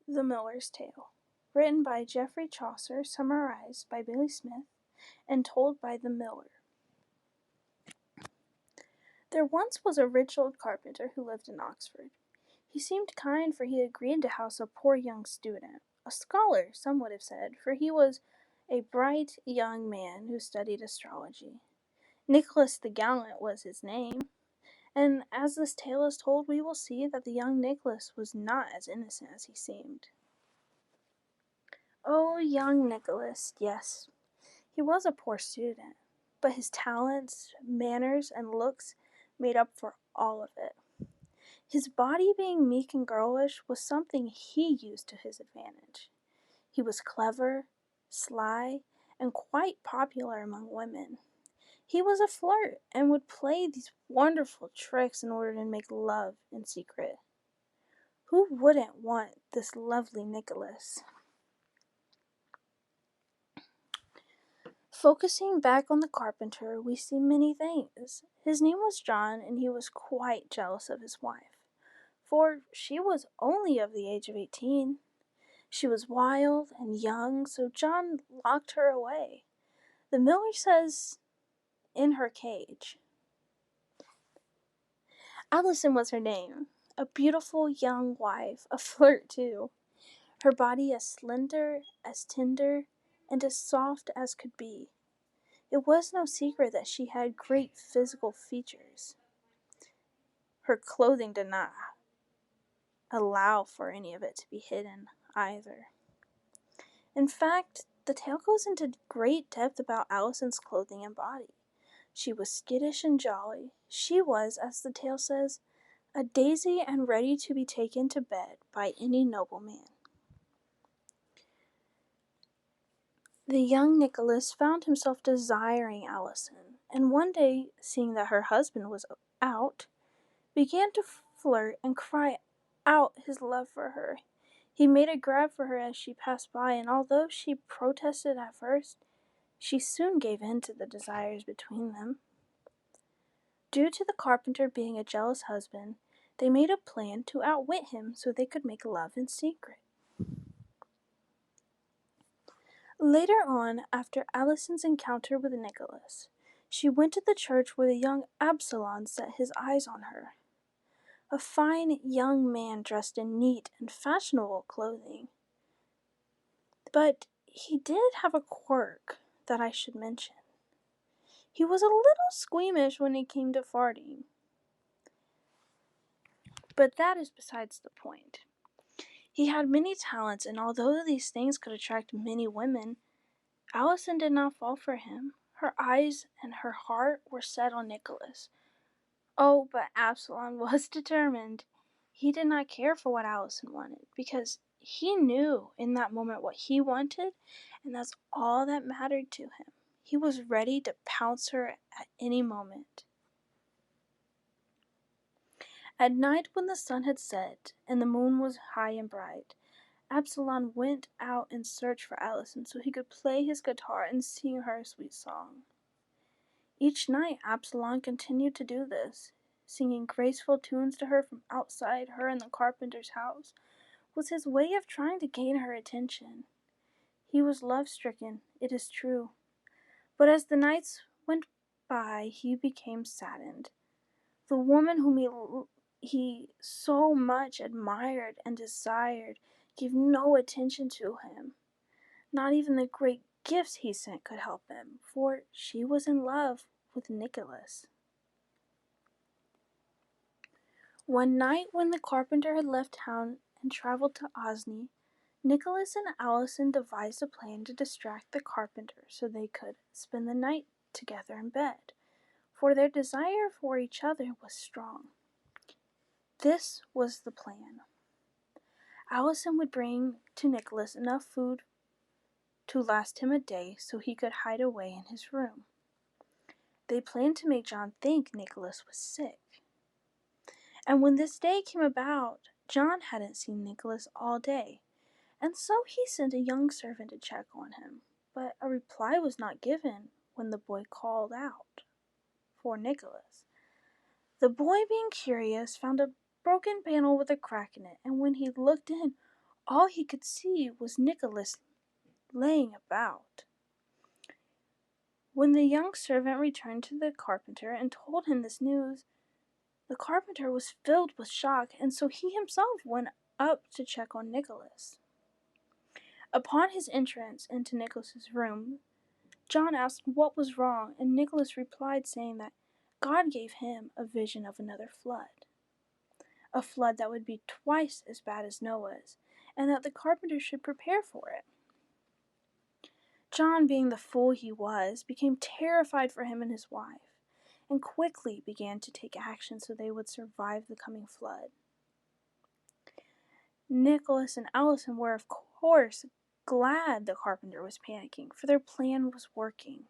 The Miller's Tale, written by Geoffrey Chaucer, summarized by Billy Smith, and told by the Miller. There once was a rich old carpenter who lived in Oxford. He seemed kind, for he agreed to house a poor young student, a scholar, some would have said, for he was a bright young man who studied astrology. Nicholas the Gallant was his name, and as this tale is told, we will see that the young Nicholas was not as innocent as he seemed. Oh, young Nicholas, yes, he was a poor student, but his talents, manners, and looks made up for all of it. His body being meek and girlish was something he used to his advantage. He was clever, sly, and quite popular among women. He was a flirt and would play these wonderful tricks in order to make love in secret. Who wouldn't want this lovely Nicholas? Focusing back on the carpenter, we see many things. His name was John, and he was quite jealous of his wife, for she was only of the age of 18. She was wild and young, so John locked her away. The miller says, in her cage. Allison was her name, a beautiful young wife, a flirt too. Her body as slender, as tender, and as soft as could be. It was no secret that she had great physical features. Her clothing did not allow for any of it to be hidden either. In fact, the tale goes into great depth about Allison's clothing and body. She was skittish and jolly. She was, as the tale says, a daisy and ready to be taken to bed by any noble man. The young Nicholas found himself desiring Allison, and one day, seeing that her husband was out, began to flirt and cry out his love for her. He made a grab for her as she passed by, and although she protested at first, she soon gave in to the desires between them. Due to the carpenter being a jealous husband, they made a plan to outwit him so they could make love in secret. Later on, after Allison's encounter with Nicholas, she went to the church where the young Absalom set his eyes on her. A fine young man dressed in neat and fashionable clothing. But he did have a quirk that I should mention. He was a little squeamish when it came to farting. But that is besides the point. He had many talents, and although these things could attract many women, Allison did not fall for him. Her eyes and her heart were set on Nicholas. Oh, but Absalom was determined. He did not care for what Allison wanted, because he knew in that moment what he wanted, and that's all that mattered to him. He was ready to pounce her at any moment. At night, when the sun had set and the moon was high and bright, Absalom went out in search for Allison so he could play his guitar and sing her a sweet song. Each night Absalom continued to do this, singing graceful tunes to her from outside her in the carpenter's house, was his way of trying to gain her attention. He was love-stricken, it is true, but as the nights went by he became saddened. The woman whom he so much admired and desired gave no attention to him. Not even the great gifts he sent could help him, for she was in love with Nicholas. One night when the carpenter had left town and traveled to Osney, Nicholas and Allison devised a plan to distract the carpenter so they could spend the night together in bed, for their desire for each other was strong. This was the plan. Allison would bring to Nicholas enough food to last him a day so he could hide away in his room. They planned to make John think Nicholas was sick. And when this day came about, John hadn't seen Nicholas all day, and so he sent a young servant to check on him, but a reply was not given when the boy called out for Nicholas. The boy, being curious, found a broken panel with a crack in it, and when he looked in, all he could see was Nicholas laying about. When the young servant returned to the carpenter and told him this news, the carpenter was filled with shock, and so he himself went up to check on Nicholas. Upon his entrance into Nicholas's room, John asked what was wrong, and Nicholas replied saying that God gave him a vision of another flood, a flood that would be twice as bad as Noah's, and that the carpenter should prepare for it. John, being the fool he was, became terrified for him and his wife, and quickly began to take action so they would survive the coming flood. Nicholas and Allison were, of course, glad the carpenter was panicking, for their plan was working.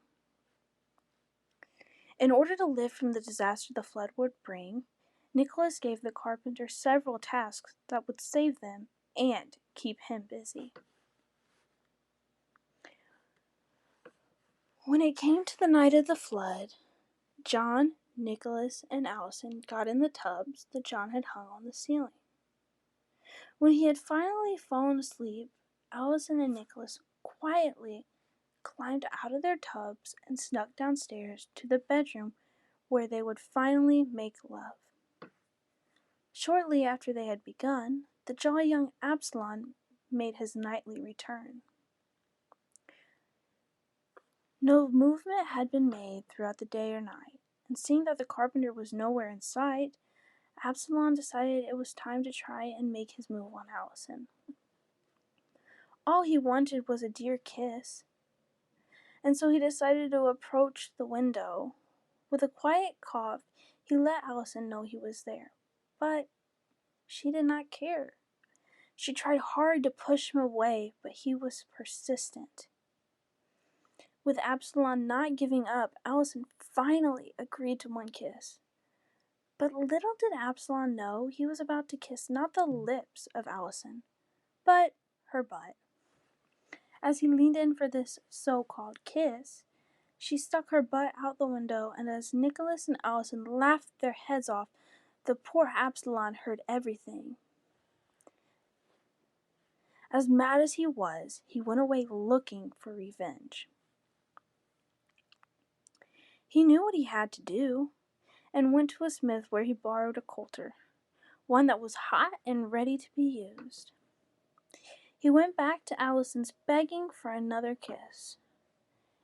In order to live from the disaster the flood would bring, Nicholas gave the carpenter several tasks that would save them and keep him busy. When it came to the night of the flood, John, Nicholas, and Allison got in the tubs that John had hung on the ceiling. When he had finally fallen asleep, Allison and Nicholas quietly climbed out of their tubs and snuck downstairs to the bedroom where they would finally make love. Shortly after they had begun, the jolly young Absalom made his nightly return. No movement had been made throughout the day or night, and seeing that the carpenter was nowhere in sight, Absalom decided it was time to try and make his move on Allison. All he wanted was a dear kiss, and so he decided to approach the window. With a quiet cough, he let Allison know he was there, but she did not care. She tried hard to push him away, but he was persistent. With Absalom not giving up, Allison finally agreed to one kiss. But little did Absalom know he was about to kiss not the lips of Allison, but her butt. As he leaned in for this so-called kiss, she stuck her butt out the window, and as Nicholas and Allison laughed their heads off, the poor Absalom heard everything. As mad as he was, he went away looking for revenge. He knew what he had to do, and went to a smith where he borrowed a coulter, one that was hot and ready to be used. He went back to Allison's begging for another kiss.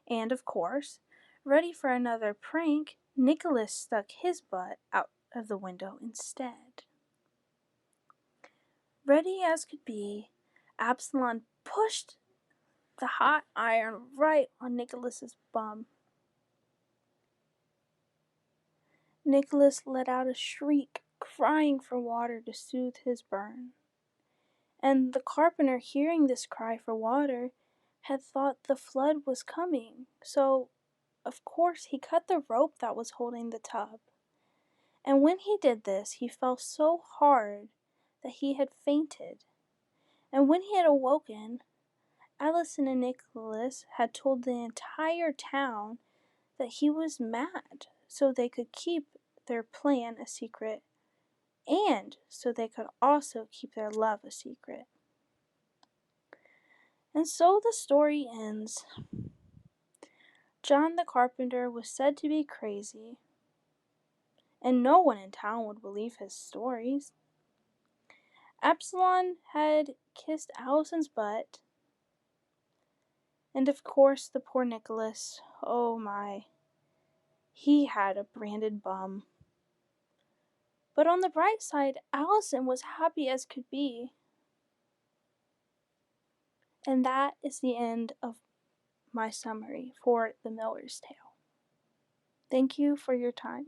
And, of course, ready for another prank, Nicholas stuck his butt out of the window instead. Ready as could be, Absalom pushed the hot iron right on Nicholas's bum. Nicholas let out a shriek, crying for water to soothe his burn. And the carpenter, hearing this cry for water, had thought the flood was coming, so, of course, he cut the rope that was holding the tub. And when he did this, he fell so hard that he had fainted. And when he had awoken, Allison and Nicholas had told the entire town that he was mad, so they could keep their plan a secret, and so they could also keep their love a secret. And so the story ends. John the carpenter was said to be crazy, and no one in town would believe his stories. Absalom had kissed Allison's butt, and of course the poor Nicholas, oh my, he had a branded bum. But on the bright side, Allison was happy as could be. And that is the end of my summary for The Miller's Tale. Thank you for your time.